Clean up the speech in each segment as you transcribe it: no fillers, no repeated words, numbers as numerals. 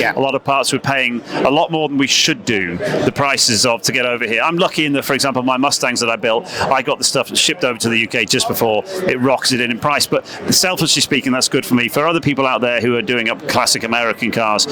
Yeah. A lot of parts we're paying a lot more than we should do the prices of to get over here. I'm lucky in that, for example, my Mustangs that I built, I got the stuff shipped over to the UK just before it rocks it in price. But selfishly speaking, that's good for me. For other people out there who are doing up classic American cars,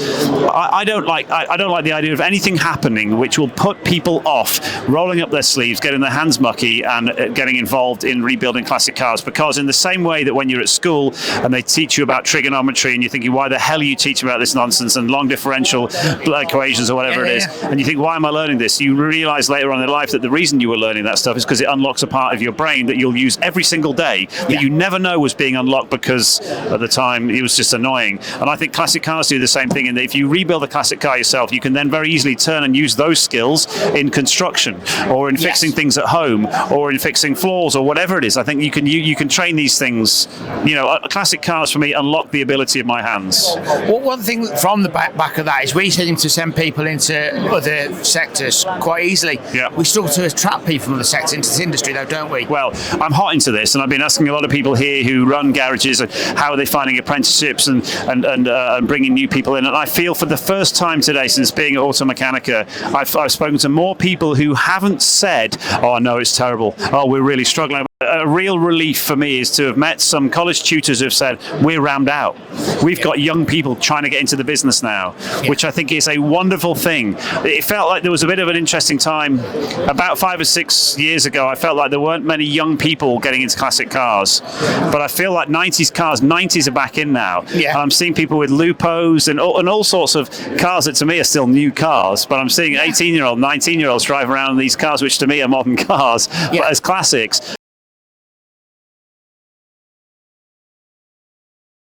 I don't like the idea of anything happening which will put people off rolling up their sleeves, getting their hands mucky, and getting involved in rebuilding classic cars. Because in the same way that when you're at school and they teach you about trigonometry and you're thinking, why the hell are you teaching about this nonsense and long differential equations or whatever it is, and you think, why am I learning this? You realize later on in life that the reason you were learning that stuff is because it unlocks a part of your brain that you'll use every single day that you never know was being unlocked because at the time it was just annoying. And I think classic cars do the same thing in that if you rebuild a classic car yourself, you can then very easily turn and use those skills in construction or in fixing things at home or in fixing floors or whatever it is. I think you can train these things. Classic cars for me unlock the ability of my hands. Well, one thing from the back of that is we seem to send people into other sectors quite easily. Yeah. We struggle to attract people from other sectors into this industry, though, don't we? Well, I'm hot into this, and I've been asking a lot of people here who run garages how are they finding apprenticeships and bringing new people in. And I feel for the first time today since being at Automechanica, I've spoken to more people who haven't said, "Oh no, it's terrible. Oh, we're really struggling." A real relief for me is to have met some college tutors who have said, we're rammed out. We've got young people trying to get into the business now, which I think is a wonderful thing. It felt like there was a bit of an interesting time. About 5 or 6 years ago, I felt like there weren't many young people getting into classic cars. But I feel like 90s are back in now. Yeah. And I'm seeing people with Lupos and all sorts of cars that to me are still new cars. But I'm seeing 18-year-old, 19-year-olds drive around in these cars, which to me are modern cars, but as classics.